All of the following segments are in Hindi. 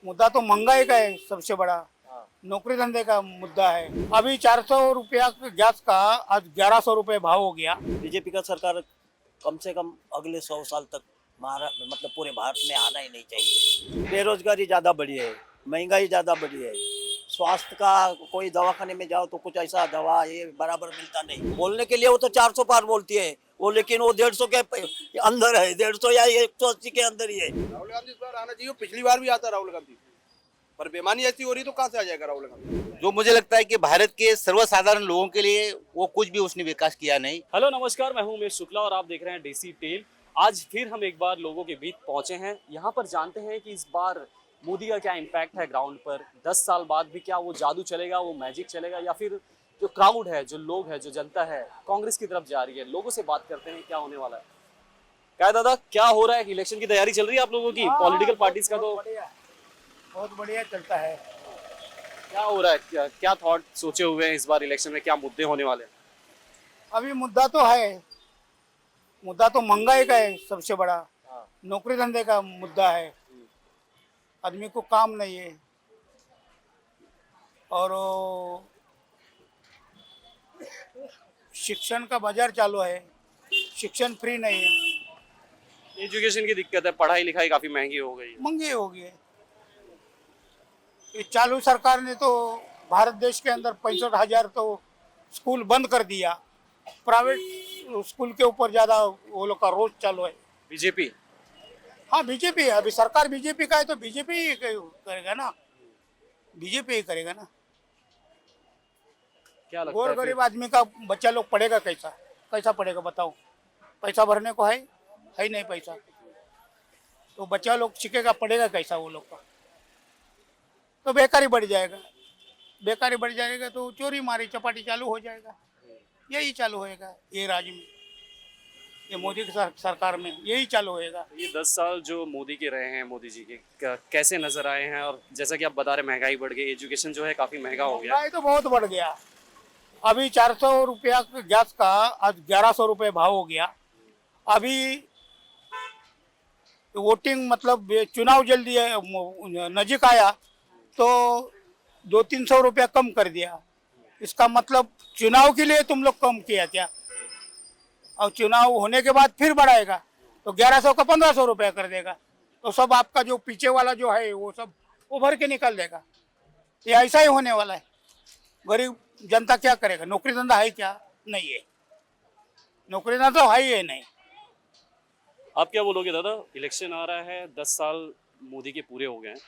मुद्दा तो महंगाई का है सबसे बड़ा। नौकरी धंधे का मुद्दा है। अभी 400 रुपया गैस का आज 1100 रुपये भाव हो गया। बीजेपी का सरकार कम से कम अगले 100 साल तक महाराष्ट्र मतलब पूरे भारत में आना ही नहीं चाहिए। बेरोजगारी ज़्यादा बढ़ी है, महंगाई ज़्यादा बढ़ी है, स्वास्थ्य का कोई दवाखाने में जाओ तो कुछ ऐसा दवा ये बराबर मिलता नहीं। बोलने के लिए वो तो 400 पार बोलती है वो, लेकिन वो 150 के अंदर है, 150 या 180 के अंदर ही है। राहुल गांधी इस बार आना चाहिए। पिछली बार भी आता राहुल गांधी, पर बेईमानी ऐसी हो रही तो कहाँ से आ जाएगा राहुल गांधी। जो मुझे लगता है कि भारत के सर्वसाधारण लोगों के लिए वो कुछ भी उसने विकास किया नहीं। हेलो नमस्कार, मैं हूं उमेश शुक्ला और आप देख रहे हैं देसी टेल। आज फिर हम एक बार लोगों के बीच पहुंचे हैं। यहां पर जानते हैं कि इस बार मोदी का क्या इम्पैक्ट है ग्राउंड पर। 10 साल बाद भी क्या वो जादू चलेगा, वो मैजिक चलेगा, या फिर जो क्राउड है, जो लोग हैं, जो जनता है कांग्रेस की तरफ जा रही है। लोगों से बात करते हैं क्या होने वाला है। क्या है दादा, क्या हो रहा है? इलेक्शन की तैयारी चल रही है आप लोगों की? पॉलिटिकल पार्टीज का तो बहुत बढ़िया चलता है। क्या हो रहा है? क्या थॉट सोचे हुए हैं इस बार इलेक्शन में? क्या मुद्दे होने वाले हैं? अभी मुद्दा तो है, मुद्दा तो महंगाई का है सबसे बड़ा। नौकरी धंधे का मुद्दा है। आदमी को काम नहीं है और शिक्षण का बाजार चालू है, शिक्षण फ्री नहीं है। एजुकेशन की दिक्कत है, पढ़ाई लिखाई काफी महंगी हो गई है। महंगी हो गई है। ये चालू सरकार ने तो भारत देश के अंदर 65,000 तो स्कूल बंद कर दिया। प्राइवेट स्कूल के ऊपर ज़्यादा वो लोग का रोज चालू है। बीजेपी हाँ, बीजेपी है। अभी सरकार बीजेपी का है तो बीजेपी ही करेगा ना, बीजेपी ही करेगा ना। क्या लगता गोर है फिर? गरीब आदमी का बच्चा लोग पढ़ेगा कैसा? कैसा पढ़ेगा बताओ? पैसा भरने को है ही नहीं पैसा, तो बच्चा लोग सीखेगा पढ़ेगा कैसा वो लोग का? तो बेकारी बढ़ जाएगा। बेकारी बढ़ जाएगा तो चोरी मारी चपाटी चालू हो जाएगा। यही चालू होएगा ये राज्य में, ये मोदी की सरकार में यही चालू होएगा। ये 10 साल जो मोदी के रहे हैं, मोदी जी के कैसे नजर आए हैं? और जैसा कि आप बता रहे महंगाई बढ़ गई, एजुकेशन जो है काफी महंगा हो गया। महंगाई तो बहुत बढ़ गया। अभी 400 रुपया गैस का आज 1100 रुपये भाव हो गया। अभी वोटिंग मतलब ये चुनाव जल्दी नजीक आया तो 200-300 रुपया कम कर दिया। इसका मतलब चुनाव के लिए तुम लोग कम किया क्या? और चुनाव होने के बाद फिर बढ़ाएगा तो 1100 का 1500 रुपया कर देगा। तो सब आपका जो पीछे वाला जो है वो सब उभर के निकल देगा। ये ऐसा ही होने वाला है। गरीब जनता क्या करेगा? नौकरी धंधा है क्या? नहीं है। नौकरी धंधा तो है ही नहीं। आप क्या बोलोगे दादा? इलेक्शन आ रहा है, 10 साल मोदी के पूरे हो गए हैं।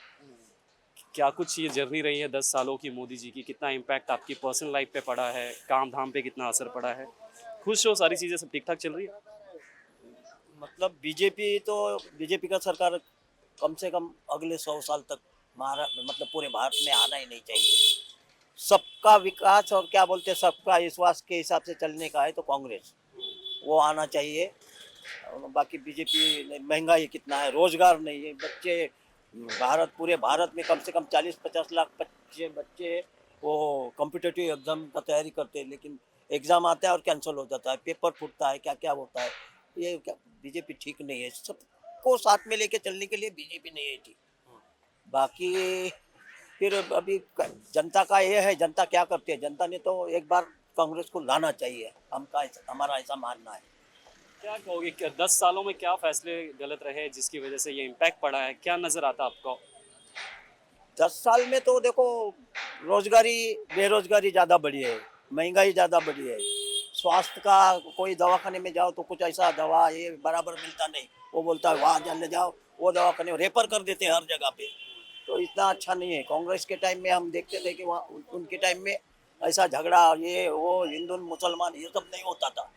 क्या कुछ ये जर्नी रही है 10 सालों की मोदी जी की? कितना इम्पैक्ट आपकी पर्सनल लाइफ पे पड़ा है? काम धाम पे कितना असर पड़ा है? खुश हो? सारी चीजें सब ठीक ठाक चल रही है? मतलब बीजेपी का सरकार कम से कम अगले 100 साल तक महाराष्ट्र मतलब पूरे भारत में आना ही नहीं चाहिए। सबका विकास और क्या बोलते हैं सबका विश्वास के हिसाब से चलने का है तो कांग्रेस वो आना चाहिए। और बाकी बीजेपी, महंगाई कितना है, रोजगार नहीं है, बच्चे पूरे भारत में कम से कम 40-50 लाख बच्चे वो कॉम्पिटिटिव एग्जाम का तैयारी करते हैं, लेकिन एग्जाम आता है और कैंसिल हो जाता है, पेपर फूटता है, क्या क्या होता है। ये क्या बीजेपी ठीक नहीं है। सबको साथ में लेके चलने के लिए बीजेपी नहीं है ठीक। बाकी फिर अभी जनता का ये है, जनता क्या करती है। जनता ने तो एक बार कांग्रेस को लाना चाहिए, हमारा ऐसा मानना है। क्या कहोगे, 10 सालों में क्या फैसले गलत रहे जिसकी वजह से ये इम्पैक्ट पड़ा है? क्या नजर आता आपको? 10 साल में तो देखो बेरोजगारी ज़्यादा बढ़ी है, महंगाई ज़्यादा बढ़ी है, स्वास्थ्य का कोई दवाखाने में जाओ तो कुछ ऐसा दवा ये बराबर मिलता नहीं। वो बोलता है वहाँ जाने जाओ, वो दवाखाने रेफर कर देते हैं हर जगह पे। तो इतना अच्छा नहीं है। कांग्रेस के टाइम में हम देखते थे कि वहाँ उनके टाइम में ऐसा झगड़ा ये वो हिंदू मुसलमान ये सब नहीं होता था,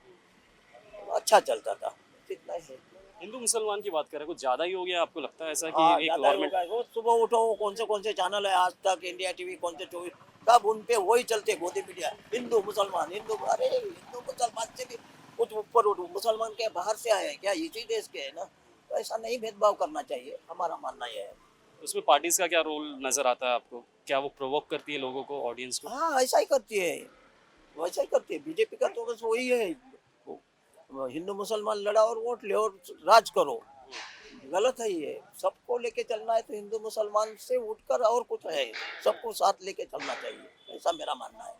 अच्छा चलता था। इतना ही है। हिंदू मुसलमान की बात करें, कुछ ज्यादा ही हो गया आपको लगता है ऐसा कि हाँ, एक ज़्यादा ही गवर्नमेंट? होगा। रोज सुबह उठो वो कौन से चैनल है, आज तक, इंडिया टीवी, कौन से 24, सब उन पे वही चलते गोदी मीडिया, हिंदू मुसलमान हिंदू। अरे हिंदू मुसलमान से भी कुछ ऊपर उठो, मुसलमान के बाहर से आए हैं क्या? इसी देश के है ना। तो ऐसा नहीं भेदभाव करना चाहिए, हमारा मानना यह है। उसमें पार्टीज का क्या रोल नजर आता है आपको? क्या वो प्रोवोक करती है लोगों को, ऑडियंस को? हाँ, ऐसा ही करती है, वैसा ही करती है। बीजेपी का तो बस वही है, हिंदू मुसलमान लड़ा और वोट ले और राज करो। गलत है ये। सबको लेके चलना है तो हिंदू मुसलमान से उठकर और कुछ है, सबको साथ लेके चलना चाहिए, ऐसा मेरा मानना है।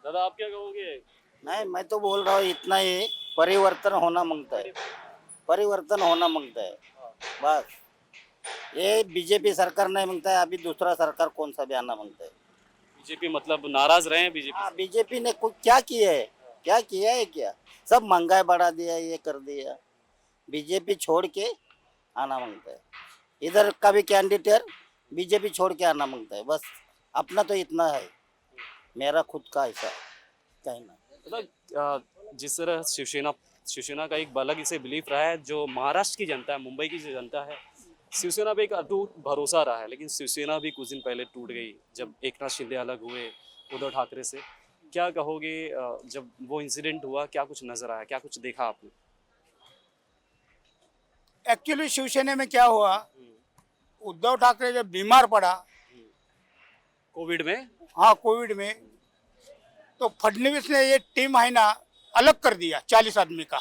दादा आप क्या कहोगे? नहीं, मैं तो बोल रहा हूँ इतना ही, परिवर्तन होना मांगता है, परिवर्तन होना मांगता है बस। ये बीजेपी सरकार नहीं मांगता है, अभी दूसरा सरकार कौन सा भी आना मांगता है। बीजेपी मतलब नाराज रहे हैं बीजेपी? हाँ, बीजेपी ने कुछ क्या किया है, क्या किया है, क्या सब महंगाई बढ़ा दिया, ये कर दिया। बीजेपी छोड़ के आना मांगता है, इधर का भी कैंडिडेट बीजेपी छोड़ के आना मांगता है बस। अपना तो इतना है, मेरा खुद का ऐसा कहना। मतलब जिस तरह शिवसेना का एक अलग इसे बिलीफ रहा है, जो महाराष्ट्र की जनता है, मुंबई की जो जनता है, शिवसेना पे एक अटूट भरोसा रहा है, लेकिन शिवसेना भी कुछ दिन पहले टूट गई जब एकनाथ शिंदे अलग हुए उद्धव ठाकरे से। क्या कहोगे जब वो इंसिडेंट हुआ, क्या कुछ नजर आया, क्या कुछ देखा आपने? एक्चुअली शिवसेना में क्या हुआ, उद्धव ठाकरे जब बीमार पड़ा, कोविड में? हाँ कोविड में, तो फडणवीस ने ये टीम है ना अलग कर दिया 40 आदमी का,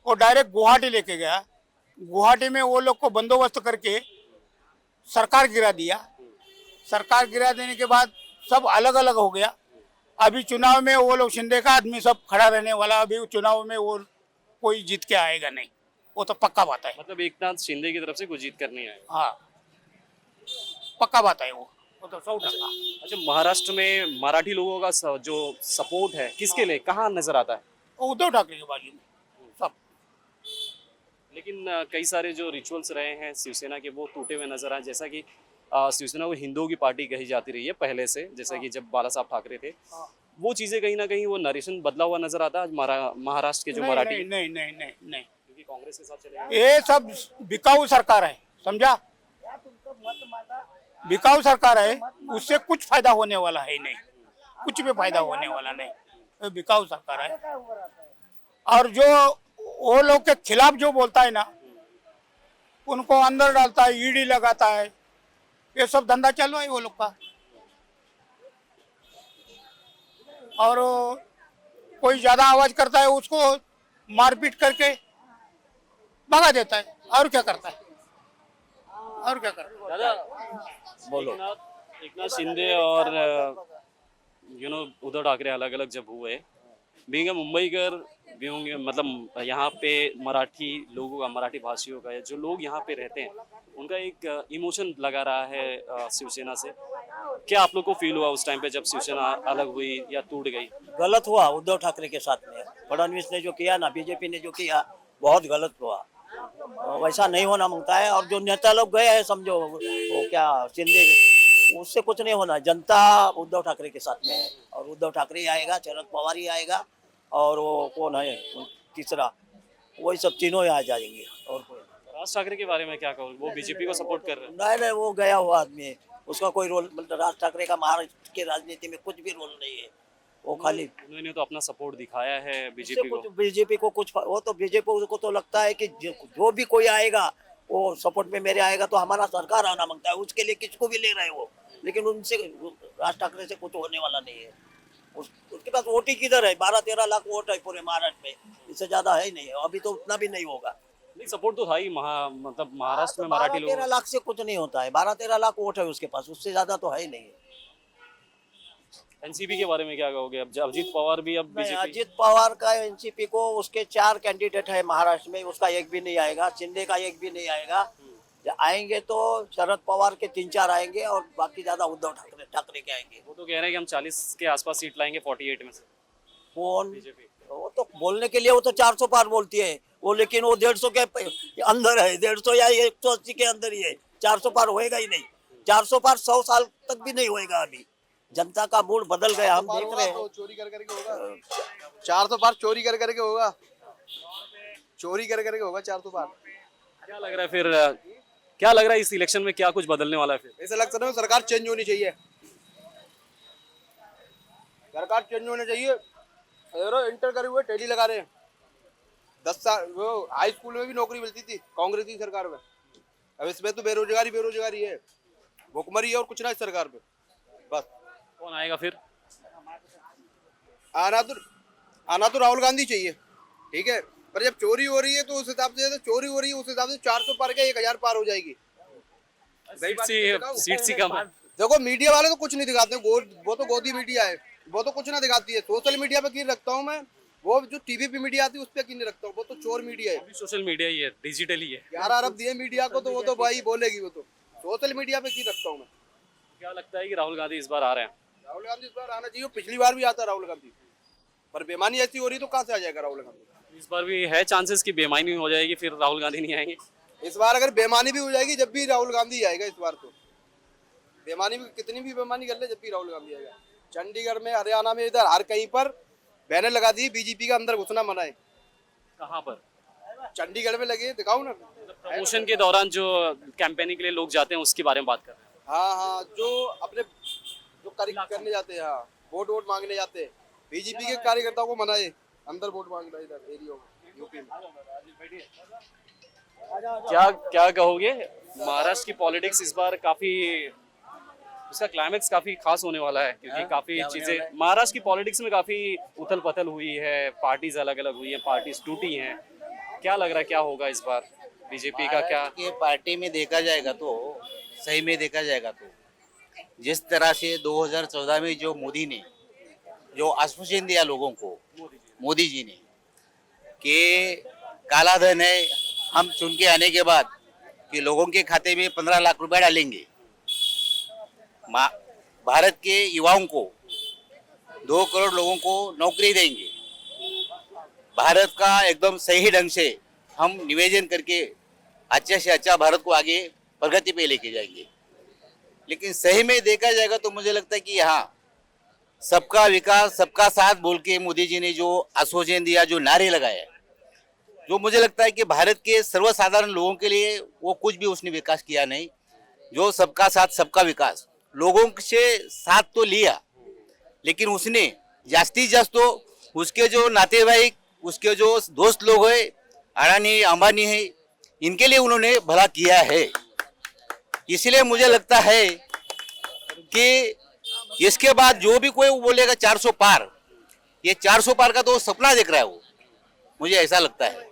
वो डायरेक्ट गुवाहाटी लेके गया। गुवाहाटी में वो लोग को बंदोबस्त करके सरकार गिरा दिया। सरकार गिरा देने के बाद सब अलग अलग हो गया। अभी चुनाव में वो लोग शिंदे का आदमी सब खड़ा रहने वाला, अभी चुनाव में वो कोई जीत के आएगा नहीं, वो तो पक्का बात है। मतलब एकनाथ शिंदे की तरफ से कुछ जीत कर नहीं आए? हाँ पक्का बात है वो तो 100%। अच्छा, महाराष्ट्र में मराठी लोगों का जो सपोर्ट है किसके लिए, कहाँ नजर आता है? वो उद्धव ठाकरे के बाजू में सब। लेकिन कई सारे जो रिचुअल्स रहे हैं शिवसेना के वो टूटे हुए नजर आए, जैसा कि शिवसेना को हिंदुओं की पार्टी कही जाती रही है पहले से, जैसा कि जब बाला साहब ठाकरे थे, वो चीजें कहीं ना कहीं वो नरेशन बदला हुआ नजर आता है आज महाराष्ट्र के जो मराठी। नहीं नहीं नहीं नहीं नहीं, क्योंकि कांग्रेस के साथ चले गए। ये सब बिकाऊ सरकार है, समझा? बिकाऊ सरकार है, उससे कुछ फायदा होने वाला है नहीं, कुछ भी फायदा होने वाला नहीं। ये बिकाऊ सरकार है। और जो वो लोग के खिलाफ जो बोलता है ना, उनको अंदर डालता है, ईडी लगाता है, ये सब धंधा चल रहा है वो लोग का। और कोई ज्यादा आवाज करता है उसको मारपीट करके भगा देता है, और क्या करता है, और क्या करता है। दादा बोलो। एकनाथ शिंदे और उद्धव ठाकरे अलग अलग जब हुए, बीइंग अ मुंबईकर, बीइंग मतलब यहाँ पे मराठी लोगों का, मराठी भाषियों का, जो लोग यहाँ पे रहते हैं, उनका एक इमोशन लगा रहा है शिवसेना से। क्या आप लोग को फील हुआ उस टाइम पे जब शिवसेना अलग हुई या टूट गई? गलत हुआ उद्धव ठाकरे के साथ में, फडणवीस ने जो किया ना, बीजेपी ने जो किया, बहुत गलत हुआ। वैसा नहीं होना मांगता है। और जो नेता लोग गए हैं, समझो वो क्या शिंदे, उससे कुछ नहीं होना। जनता उद्धव ठाकरे के साथ में है, और उद्धव ठाकरे ही आएगा, शरद पवार ही आएगा, और वो कौन है तीसरा, वही सब तीनों ही आ जाएंगे। और कोई राज ठाकरे के बारे में क्या कहोगे? वो बीजेपी को सपोर्ट कर रहे हैं? नहीं, वो गया हुआ आदमी है, उसका कोई रोल, मतलब राज ठाकरे का महाराष्ट्र की राजनीति में कुछ भी रोल नहीं है। वो खाली उन्होंने तो अपना सपोर्ट दिखाया है इससे बीजेपी को। कुछ बीजेपी को कुछ, वो तो बीजेपी को तो लगता है कि जो भी कोई आएगा वो सपोर्ट में मेरे आएगा तो हमारा सरकार आना मांगता है, उसके लिए किसको भी ले रहे हैं वो। लेकिन उनसे, राज ठाकरे से कुछ होने वाला नहीं है। उसके पास वोट ही किधर है? 12-13 लाख वोट है पूरे महाराष्ट्र में, इससे ज्यादा है ही नहीं। अभी तो उतना भी नहीं होगा। नहीं, सपोर्ट तो था ही मतलब महाराष्ट्र में मराठी लोग। 12-13 लाख से कुछ नहीं होता है, 12-13 लाख वोट है उसके पास, उससे ज्यादा तो है ही नहीं। एनसीपी के बारे में क्या कहोगे? अब अजित पवार भी अब बीजेपी। अजित पवार का एनसीपी को, उसके 4 कैंडिडेट है महाराष्ट्र में, उसका एक भी नहीं आएगा, शिंदे का एक भी नहीं आएगा। आएंगे तो शरद पवार के 3-4 आएंगे, और बाकी ज्यादा उद्धव ठाकरे के आएंगे। वो तो कह रहे हैं कि हम 40 के आसपास सीट लाएंगे 48 में से। कौन? बीजेपी। वो तो बोलने के लिए वो तो 400 पार बोलती है वो, लेकिन वो 150 के अंदर है, 150 या 180 के अंदर ही है। 400 पार होएगा ही नहीं। 400 पार 100 साल तक भी नहीं होएगा। अभी जनता का मूड बदल गया, हम देख रहे हैं। चोरी कर करके होगा 400 पार, चोरी कर करके होगा, चोरी कर करके होगा 400 पार। क्या लग रहा है फिर, क्या लग रहा है इस इलेक्शन में क्या कुछ बदलने वाला है फिर? ऐसा लगता है सरकार चेंज होनी चाहिए, सरकार चेंज होनी चाहिए। इंटर करे हुए टेली लगा रहे हैं, 10 साल वो हाई स्कूल में भी नौकरी मिलती थी कांग्रेस की सरकार में। अब इसमें तो बेरोजगारी है, भुखमरी है, और कुछ ना इस सरकार पे। बस कौन आएगा फिर? आना तो राहुल गांधी चाहिए, ठीक है। पर जब चोरी हो रही है तो उस हिसाब से, चोरी हो रही है उस हिसाब से 400 पार क्या 1000 पार हो जाएगी। सीट सी कम है। देखो मीडिया वाले तो कुछ नहीं दिखाते, वो तो गोदी मीडिया है, वो तो कुछ ना दिखाती है। सोशल मीडिया पे की रखता हूँ मैं, वो जो टीवी पे मीडिया आती है उस पर की नहीं रखता हूँ, वो तो चोर मीडिया है। अभी सोशल मीडिया ही है, डिजिटल ही है। 11 अरब दिए मीडिया को, तो वो तो भाई बोलेगी, वो तो सोशल मीडिया पे की रखता हूँ मैं। क्या लगता है कि राहुल गांधी इस बार आ रहे हैं? राहुल गांधी इस बार आना चाहिए, पिछली बार भी आता राहुल गांधी, पर बेमानी ऐसी हो रही तो कहाँ से आ जाएगा राहुल गांधी। इस बार भी है चांसेस कि बेईमानी हो जाएगी, फिर राहुल गांधी नहीं आएंगे? इस बार अगर बेमानी भी हो जाएगी जब भी राहुल गांधी आएगा। इस बार तो बेमानी भी, कितनी भी बेमानी कर ले जब भी राहुल गांधी आएगा। चंडीगढ़ में, हरियाणा में, इधर हर कहीं पर बैनर लगा दी बीजेपी का अंदर घुसना मना है। कहाँ पर? चंडीगढ़ में लगे, दिखाओ ना। प्रमोशन के दौरान जो कैंपेनिंग के लिए लोग जाते हैं उसके बारे में बात कर रहे हैं। हाँ हाँ, जो अपने जो करने जाते हैं, हाँ वोट मांगने जाते हैं, बीजेपी के कार्यकर्ताओं को मना है अंदर वोट मांगना इधर एरिया में, यूपी में। क्या क्या कहोगे? महाराष्ट्र की पॉलिटिक्स इस बार काफी, उसका क्लाइमेक्स काफी खास होने वाला है, क्योंकि काफी चीजें महाराष्ट्र की पॉलिटिक्स में काफी उथल पुथल हुई है, पार्टीज अलग अलग हुई है, पार्टीज टूटी हैं। क्या लग रहा है क्या होगा इस बार बीजेपी का? क्या के पार्टी में देखा जाएगा तो, सही में देखा जाएगा तो, जिस तरह से 2014 में जो मोदी ने जो आश्वासन दिया लोगों को, मोदी जी ने, कि काला धन है, हम चुन के आने के बाद कि लोगों के खाते में 15 लाख रुपए डालेंगे, भारत के युवाओं को 2 करोड़ लोगों को नौकरी देंगे, भारत का एकदम सही ढंग से हम निवेदन करके अच्छे से अच्छा भारत को आगे प्रगति पे लेके जाएंगे। लेकिन सही में देखा जाएगा तो मुझे लगता है कि यहाँ सबका विकास सबका साथ बोल के मोदी जी ने जो आश्वासन दिया, जो नारे लगाए, जो मुझे लगता है कि भारत के सर्वसाधारण लोगों के लिए वो कुछ भी उसने विकास किया नहीं। जो सबका साथ सबका विकास, लोगों से साथ तो लिया, लेकिन उसने जास्ती जास्त तो उसके जो नातेवाईक, उसके जो दोस्त लोग हैं, अडानी अंबानी है, इनके लिए उन्होंने भला किया है। इसलिए मुझे लगता है कि इसके बाद जो भी कोई बोलेगा 400 पार, ये 400 पार का तो सपना देख रहा है वो, मुझे ऐसा लगता है।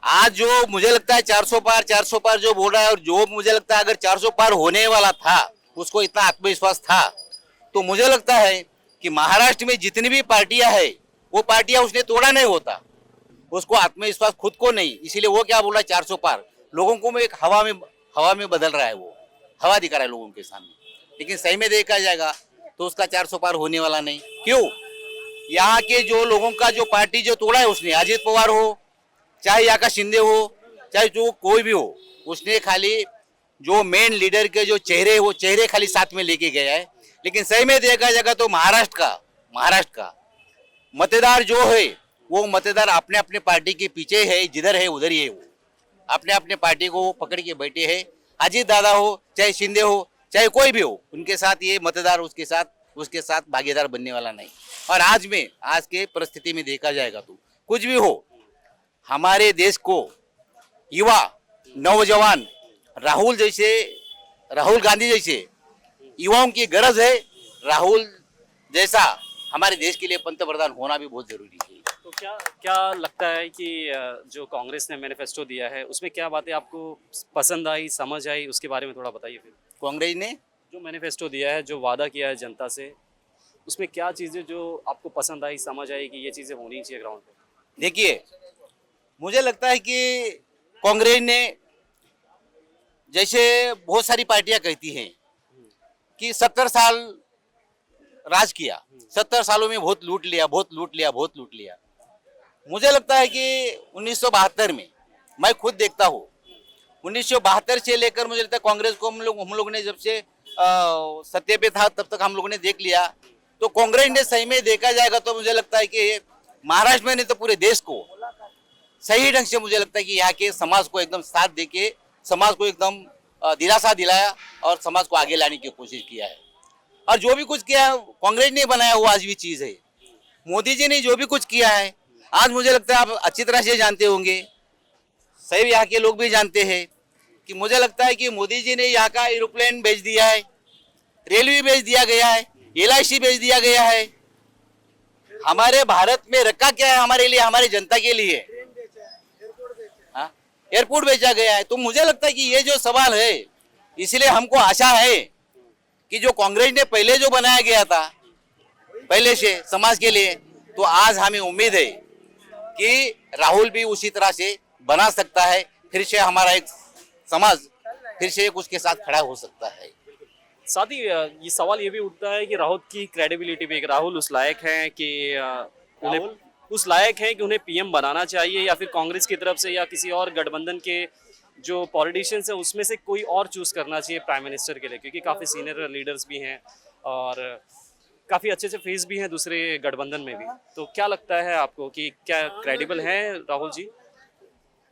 आज जो मुझे लगता है 400 पार जो बोल रहा है, और जो मुझे लगता है अगर 400 पार होने वाला था, उसको इतना आत्मविश्वास था, तो मुझे लगता है कि महाराष्ट्र में जितनी भी पार्टियां है, वो पार्टियां उसने तोड़ा नहीं होता, उसको आत्मविश्वास खुद को नहीं, इसीलिए वो क्या बोल रहा है 400 पार, लोगों को एक हवा में बदल रहा है, वो हवा दिखा रहा है लोगों के सामने। लेकिन सही में देखा जाएगा तो उसका 400 पार होने वाला नहीं। क्यों? यहाँ के जो लोगों का जो पार्टी जो तोड़ा है उसने, अजित पवार हो, चाहे यहाँ का शिंदे हो, चाहे जो कोई भी हो, उसने खाली जो मेन लीडर के जो चेहरे, वो चेहरे खाली साथ में लेके गया है। लेकिन सही में देखा जाएगा तो महाराष्ट्र का मतदार जो है, वो मतदार अपने अपने पार्टी के पीछे है, जिधर है उधर ही है, वो अपने अपने पार्टी को पकड़ के बैठे हैं। अजीत दादा हो, चाहे शिंदे हो, चाहे कोई भी हो, उनके साथ ये मतदार उसके साथ भागीदार बनने वाला नहीं। और आज के परिस्थिति में देखा जाएगा तो कुछ भी हो, हमारे देश को युवा नौजवान राहुल गांधी जैसे युवाओं की गरज है। राहुल जैसा हमारे देश के लिए पंतप्रधान होना भी बहुत जरूरी है। तो क्या लगता है कि जो कांग्रेस ने मैनिफेस्टो दिया है उसमें क्या बातें आपको पसंद आई, समझ आई, उसके बारे में थोड़ा बताइए। फिर कांग्रेस ने जो मैनिफेस्टो दिया है, जो वादा किया है जनता से, उसमें क्या चीज़ें जो आपको पसंद आई, समझ आई कि ये चीज़ें होनी चाहिए ग्राउंड पे? देखिए, मुझे लगता है कि कांग्रेस ने, जैसे बहुत सारी पार्टियां कहती हैं कि 70 साल राज किया, 70 सालों में बहुत लूट लिया। मुझे लगता है कि 1972 में, मैं खुद देखता हूँ, 1972 से लेकर मुझे लगता है कांग्रेस को हम लोग ने जब से सत्य पे था तब तक हम लोगों ने देख लिया। तो कांग्रेस ने सही में देखा जाएगा तो मुझे लगता है कि महाराष्ट्र में नहीं तो पूरे देश को सही ढंग से, मुझे लगता है कि यहाँ के समाज को एकदम साथ देके, समाज को एकदम दिलासा दिलाया और समाज को आगे लाने की कोशिश किया है। और जो भी कुछ किया है कांग्रेस ने बनाया, वो आज भी चीज है। मोदी जी ने जो भी कुछ किया है, आज मुझे लगता है आप अच्छी तरह से जानते होंगे, सही यहाँ के लोग भी जानते हैं कि मुझे लगता है कि मोदी जी ने यहाँ का एरोप्लेन भेज दिया है, रेलवे भेज दिया गया है, LIC भेज दिया गया है। हमारे भारत में रखा क्या है हमारे लिए, हमारी जनता के लिए? एयरपोर्ट बेचा गया है। तो मुझे लगता है कि ये जो सवाल है, इसलिए हमको आशा है कि जो कांग्रेस ने पहले जो बनाया गया था पहले से समाज के लिए, तो आज हमें उम्मीद है कि राहुल भी उसी तरह से बना सकता है। फिर से हमारा एक समाज फिर से एक उसके साथ खड़ा हो सकता है। साथ ही ये सवाल ये भी उठता है कि राहुल की क्रेडिबिलिटी भी, राहुल उस लायक हैं कि उन्हें पीएम बनाना चाहिए, या फिर कांग्रेस की तरफ से या किसी और गठबंधन के जो पॉलिटिशियंस है उसमें से कोई और चूज करना चाहिए प्राइम मिनिस्टर के लिए, क्योंकि काफी सीनियर लीडर्स भी हैं और काफी अच्छे से फेस भी हैं दूसरे गठबंधन में भी। तो क्या लगता है आपको कि क्या क्रेडिबल हैं राहुल जी?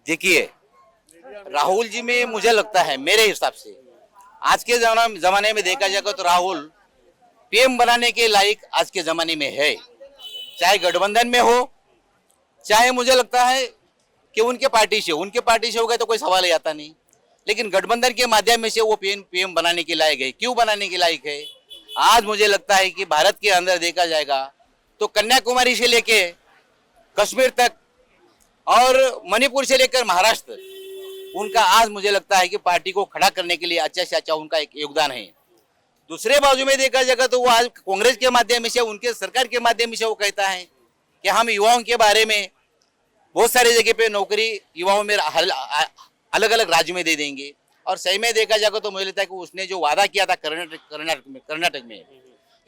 देखिए, राहुल जी में मुझे लगता है, मेरे हिसाब से आज के जमाने में देखा जाएगा तो राहुल पीएम बनाने के लायक आज के जमाने में है। चाहे गठबंधन में हो, चाहे मुझे लगता है कि उनके पार्टी से हो गए तो कोई सवाल ही आता नहीं, लेकिन गठबंधन के माध्यम से वो पीएम बनाने के लायक है। क्यों बनाने के लायक है? आज मुझे लगता है कि भारत के अंदर देखा जाएगा तो कन्याकुमारी से लेके कश्मीर तक और मणिपुर से लेकर महाराष्ट्र, उनका आज मुझे लगता है कि पार्टी को खड़ा करने के लिए अच्छा से अच्छा उनका एक योगदान है। दूसरे बाजू में देखा जाएगा तो वो आज कांग्रेस के माध्यम से, उनके सरकार के माध्यम से वो कहता है कि हम युवाओं के बारे में बहुत सारी जगह पे नौकरी युवाओं में अलग अलग राज्य में दे देंगे। और सही में देखा जाएगा तो मुझे लगता है कि उसने जो वादा किया था कर्नाटक में,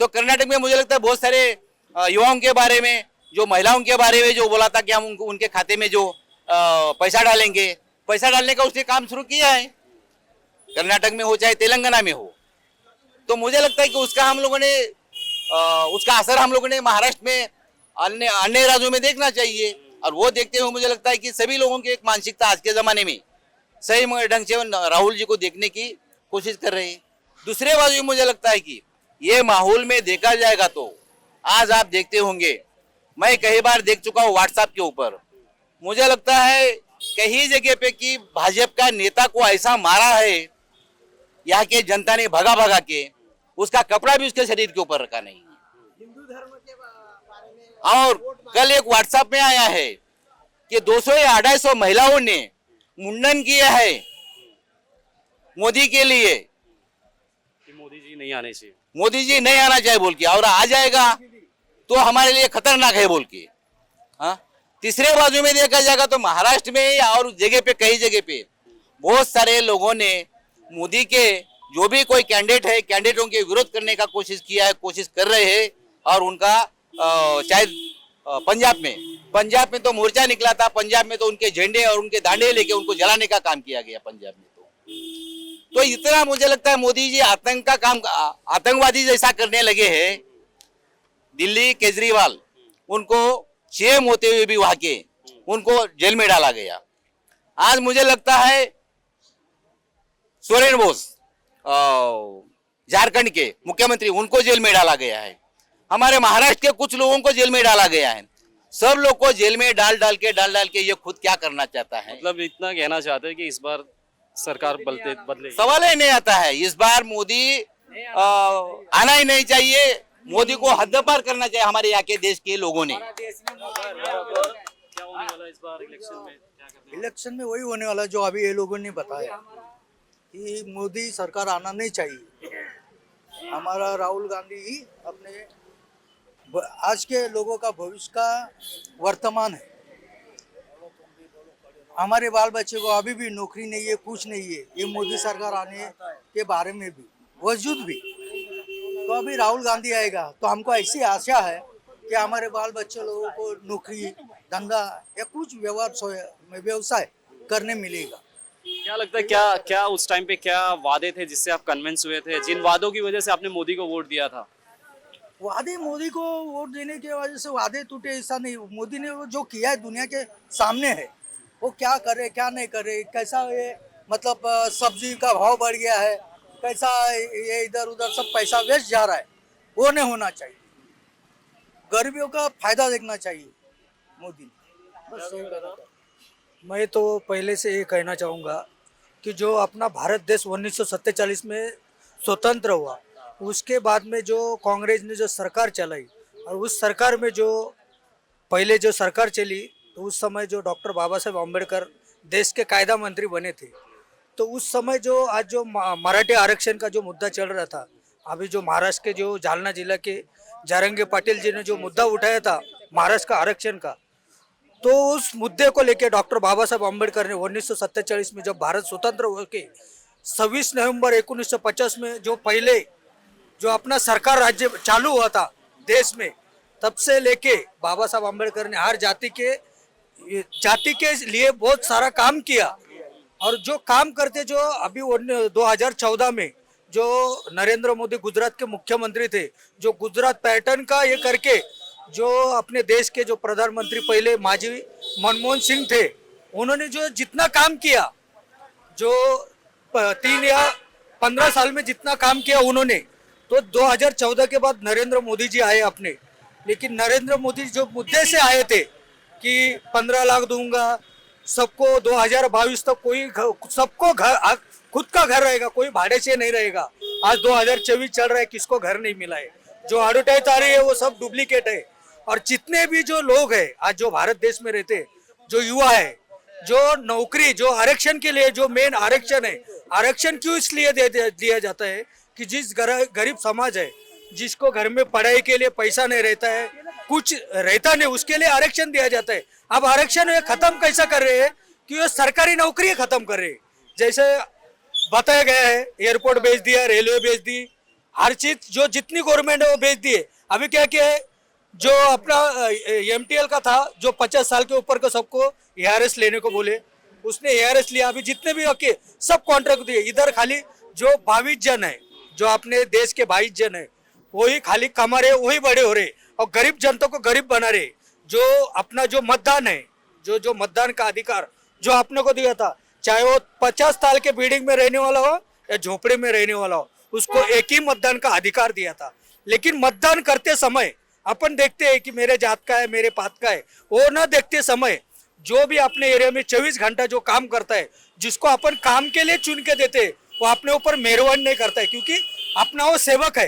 तो कर्नाटक में मुझे लगता है बहुत सारे युवाओं के बारे में, जो महिलाओं के बारे में जो बोला था कि हम उनके खाते में जो पैसा डालेंगे, पैसा डालने का उसने काम शुरू किया है, कर्नाटक में हो चाहे तेलंगाना में हो। तो मुझे लगता है कि उसका उसका असर हम लोगों ने महाराष्ट्र में अन्य राज्यों में देखना चाहिए। और वो देखते हुए मुझे लगता है कि सभी लोगों की एक मानसिकता आज के जमाने में सही ढंग से राहुल जी को देखने की कोशिश कर रहे हैं। दूसरे बाजू मुझे लगता है कि ये माहौल में देखा जाएगा तो आज आप देखते होंगे, मैं कई बार देख चुका हूँ व्हाट्सएप के ऊपर, मुझे लगता है कई जगह पे कि भाजपा का नेता को ऐसा मारा है यहाँ के जनता ने भगा भगा के, उसका कपड़ा भी उसके शरीर के ऊपर रखा नहीं। और कल एक व्हाट्सएप में आया है कि 200 या 250 महिलाओं ने मुंडन किया है मोदी के लिए कि मोदी जी नहीं आने चाहिए, मोदी जी नहीं आना चाहिए बोल के, और आ जाएगा तो हमारे लिए खतरनाक है बोल के। हाँ, तीसरे बाजू में देखा जाएगा तो महाराष्ट्र में और जगह पे कई जगह पे बहुत सारे लोगों ने मोदी के जो भी कोई कैंडिडेट है, कैंडिडेटों के विरोध करने का कोशिश कर रहे हैं। और उनका शायद पंजाब में तो मोर्चा निकला था, पंजाब में तो उनके झंडे और उनके दांडे लेके उनको जलाने का काम किया गया पंजाब में। तो इतना मुझे लगता है मोदी जी आतंकवादी जैसा करने लगे हैं। दिल्ली केजरीवाल, उनको सीएम होते हुए भी वहां के उनको जेल में डाला गया। आज मुझे लगता है सोरेन बोस झारखंड के मुख्यमंत्री, उनको जेल में डाला गया है। हमारे महाराष्ट्र के कुछ लोगों को जेल में डाला गया है। सब लोग को जेल में डाल डाल के ये खुद क्या करना चाहता है? मतलब इतना कहना चाहते हैं कि इस बार सरकार बदले? सवाल ही नहीं आता है। इस बार मोदी आना ही नहीं चाहिए, मोदी को हद पार करना चाहिए हमारे यहाँ के देश के लोगों ने। क्या होने वाला इस बार इलेक्शन में? इलेक्शन में वही होने वाला जो अभी ये लोगों ने बताया कि मोदी सरकार आना नहीं चाहिए। हमारा राहुल गांधी ही अपने आज के लोगों का भविष्य का वर्तमान है। हमारे बाल बच्चे को अभी भी नौकरी नहीं है, कुछ नहीं है। ये मोदी सरकार आने के बारे में भी वजूद भी, तो अभी राहुल गांधी आएगा तो हमको ऐसी आशा है कि हमारे बाल बच्चे लोगों को नौकरी, धंधा या कुछ व्यवसाय करने मिलेगा। क्या लगता है, क्या उस टाइम पे क्या वादे थे जिससे आप कन्विंस हुए थे, जिन वादों की वजह से आपने मोदी को वोट दिया था? वादे, मोदी को वोट देने की वजह से वादे टूटे ऐसा नहीं। मोदी ने जो किया है दुनिया के सामने है, वो क्या करे क्या नहीं करे, कैसा ये मतलब सब्जी का भाव बढ़ गया है, कैसा ये इधर उधर सब पैसा वेस्ट जा रहा है, वो नहीं होना चाहिए। गरीबियों का फायदा देखना चाहिए मोदी ने। मैं तो पहले से ये कहना चाहूँगा कि जो अपना भारत देश 1947 में स्वतंत्र हुआ, उसके बाद में जो कांग्रेस ने जो सरकार चलाई, और उस सरकार में जो पहले जो सरकार चली तो उस समय जो डॉक्टर बाबा साहेब अम्बेडकर देश के कायदा मंत्री बने थे। तो उस समय जो आज जो मराठी आरक्षण का जो मुद्दा चल रहा था, अभी जो महाराष्ट्र के जो जालना जिला के जारंगे पाटिल जी ने जो मुद्दा उठाया था महाराष्ट्र का आरक्षण का, तो उस मुद्दे को लेकर डॉक्टर बाबा साहब अम्बेडकर ने 1947 में जब भारत स्वतंत्र हो के 26 नवंबर 1950 में जो पहले जो अपना सरकार राज्य चालू हुआ था देश में, तब से लेके बाबा साहब अम्बेडकर ने हर जाति के लिए बहुत सारा काम किया। और जो काम करते जो अभी 2014 में जो नरेंद्र मोदी गुजरात के मुख्यमंत्री थे, जो गुजरात पैटर्न का ये करके जो अपने देश के जो प्रधानमंत्री पहले माजी मनमोहन सिंह थे, उन्होंने जो जितना काम किया, जो 3 या 15 साल में जितना काम किया उन्होंने, तो 2014 के बाद नरेंद्र मोदी जी आए अपने। लेकिन नरेंद्र मोदी जो मुद्दे से आए थे कि 15 लाख दूंगा सबको, 2022 तक कोई सबको घर खुद का घर रहेगा, कोई भाड़े से नहीं रहेगा। आज 2024 चल रहा है, किसको घर नहीं मिला है। जो एडवर्टाइज आ रही है वो सब डुप्लीकेट है। और जितने भी जो लोग हैं आज जो भारत देश में रहते, जो युवा है, जो नौकरी जो आरक्षण के लिए जो मेन आरक्षण है, आरक्षण क्यों इसलिए दिया जाता है कि जिस गरीब समाज है, जिसको घर में पढ़ाई के लिए पैसा नहीं रहता है, कुछ रहता नहीं, उसके लिए आरक्षण दिया जाता है। अब आरक्षण ये खत्म कैसा कर रहे हैं कि ये सरकारी नौकरी खत्म कर रहे हैं। जैसे बताया गया है, एयरपोर्ट बेच दिया, रेलवे बेच दी, हर चीज जो जितनी गवर्नमेंट है वो बेच दिए। अभी क्या क्या है, जो अपना MTL का था, जो 50 साल के ऊपर का सबको ARS लेने को बोले, उसने ARS लिया। अभी जितने भी सब कॉन्ट्रैक्ट दिए। इधर खाली जो 22 जन है, जो अपने देश के 22 जन है, वही खाली कमा रहे, वही बड़े हो रहे और गरीब जनता को गरीब बना रहे। जो अपना जो मतदान है, जो मतदान का अधिकार जो आपने को दिया था, चाहे वो 50 साल के बिल्डिंग में रहने वाला हो या झोपड़े में रहने वाला हो, उसको एक ही मतदान का अधिकार दिया था। लेकिन मतदान करते समय अपन देखते हैं कि मेरे जात का है, मेरे पात का है, वो न देखते समय जो भी अपने एरिया में 24 घंटा जो काम करता है, जिसको अपन काम के लिए चुन के देते, वो अपने ऊपर मेहरबान नहीं करता है, क्योंकि अपना वो सेवक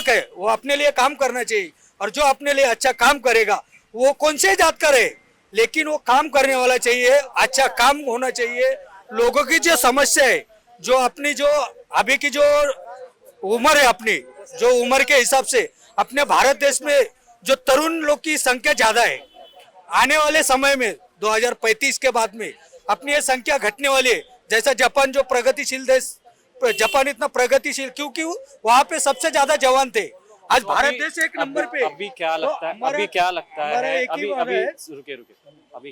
है, वो अपने लिए काम करना चाहिए। और जो अपने लिए अच्छा काम करेगा वो कौन से जात का रहे, लेकिन वो काम करने वाला चाहिए, अच्छा काम होना चाहिए। लोगों की जो समस्या है, जो अपनी जो अभी की जो उम्र है, अपनी जो उम्र के हिसाब से अपने भारत देश में जो तरुण लोग की संख्या ज्यादा है, आने वाले समय में 2035 के बाद में अपनी ये संख्या घटने वाली है। जैसा जापान जो प्रगतिशील देश, जापान इतना प्रगतिशील क्योंकि वहाँ पे सबसे ज्यादा जवान थे। आज भारत देश एक नंबर पे। अभी क्या लगता है, अभी क्या लगता है, अभी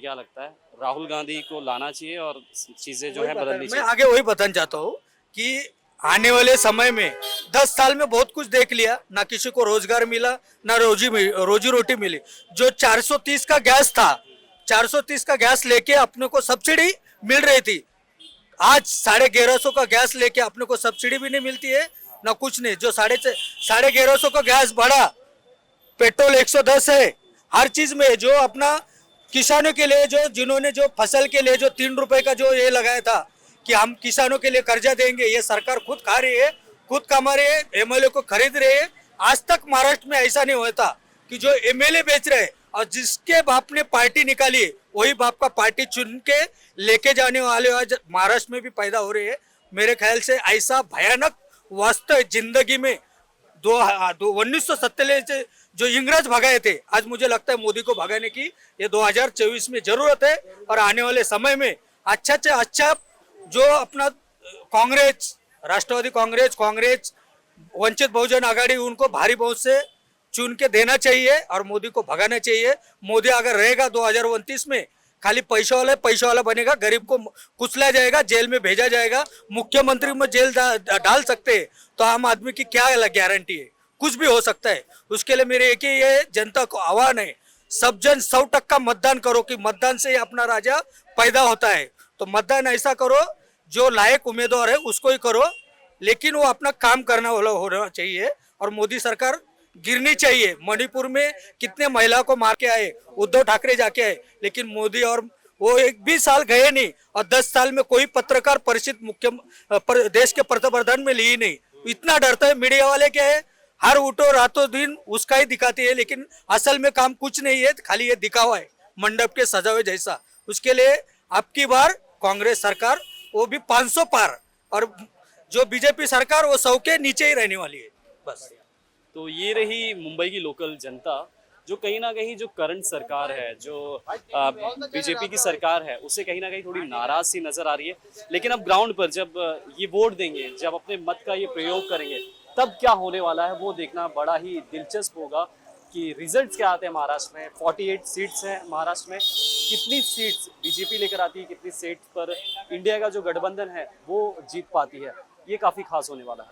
क्या लगता है, राहुल गांधी को लाना चाहिए और चीजें जो है बदलनी चाहिए। मैं आगे वही बताना चाहता हूँ कि आने वाले समय में 10 साल में बहुत कुछ देख लिया, ना किसी को रोजगार मिला, ना रोजी रोटी मिली। जो 430 का गैस था, 430 का गैस लेके अपने को सब्सिडी मिल रही थी, आज 1150 का गैस लेके अपने को सब्सिडी भी नहीं मिलती है, ना कुछ नहीं। जो 1150 का गैस बढ़ा, पेट्रोल 110 है, हर चीज में जो अपना किसानों के लिए जो जिन्होंने जो फसल के लिए जो 3 रुपए का जो ये लगाया था कि हम किसानों के लिए कर्जा देंगे, ये सरकार खुद खा रही है, खुद कमा रही है, MLA को खरीद रही है। आज तक महाराष्ट्र में ऐसा नहीं हुआ था कि जो MLA बेच रहे और जिसके बाप ने पार्टी निकाली वही बाप का पार्टी चुन के लेके जाने वाले आज महाराष्ट्र में भी पैदा हो रहे हैं। मेरे ख्याल से ऐसा भयानक वास्तव जिंदगी में 1947 से जो इंग्रज भगाए थे, आज मुझे लगता है मोदी को भगाने की ये 2024 में जरूरत है। और आने वाले समय में अच्छा से अच्छा जो अपना कांग्रेस, राष्ट्रवादी कांग्रेस, वंचित बहुजन आघाड़ी, उनको भारी बहुत से चुन के देना चाहिए और मोदी को भगाना चाहिए। मोदी अगर रहेगा 2029 में खाली पैसा वाला बनेगा, गरीब को कुचला जाएगा, जेल में भेजा जाएगा, मुख्यमंत्री में जेल डाल सकते हैं, तो आम आदमी की क्या गारंटी है? कुछ भी हो सकता है। उसके लिए मेरे एक ही ये जनता को आह्वान है, सब जन 100% मतदान करो कि मतदान से ही अपना राजा पैदा होता है। तो मतदान ऐसा करो, जो लायक उम्मीदवार है उसको ही करो, लेकिन वो अपना काम करना वाला होना चाहिए। और मोदी सरकार गिरनी चाहिए। मणिपुर में कितने महिला को मार के आए, उद्धव ठाकरे जाके आए, लेकिन मोदी और वो 20 साल गए नहीं और 10 साल में कोई पत्रकार परिषद देश के प्रधान में ली नहीं। इतना डरता है मीडिया वाले, क्या है, हर उठो रातों दिन उसका ही दिखाती है, लेकिन असल में काम कुछ नहीं है, खाली ये दिखावा है, मंडप के सजावे जैसा। उसके लिए अब की बार कांग्रेस सरकार वो भी 500 पार, और जो बीजेपी सरकार वो 100 के नीचे ही रहने वाली है बस। तो ये रही मुंबई की लोकल जनता, जो कहीं ना कहीं जो करंट सरकार है, जो बीजेपी की सरकार है, उससे कहीं ना कहीं थोड़ी नाराज सी नजर आ रही है। लेकिन अब ग्राउंड पर जब ये वोट देंगे, जब अपने मत का ये प्रयोग करेंगे, तब क्या होने वाला है वो देखना बड़ा ही दिलचस्प होगा कि रिजल्ट्स क्या आते हैं महाराष्ट्र में। 48 सीट्स हैं महाराष्ट्र में, कितनी सीट्स बीजेपी लेकर आती है, कितनी सीट्स पर इंडिया का जो गठबंधन है वो जीत पाती है, ये काफी खास होने वाला है।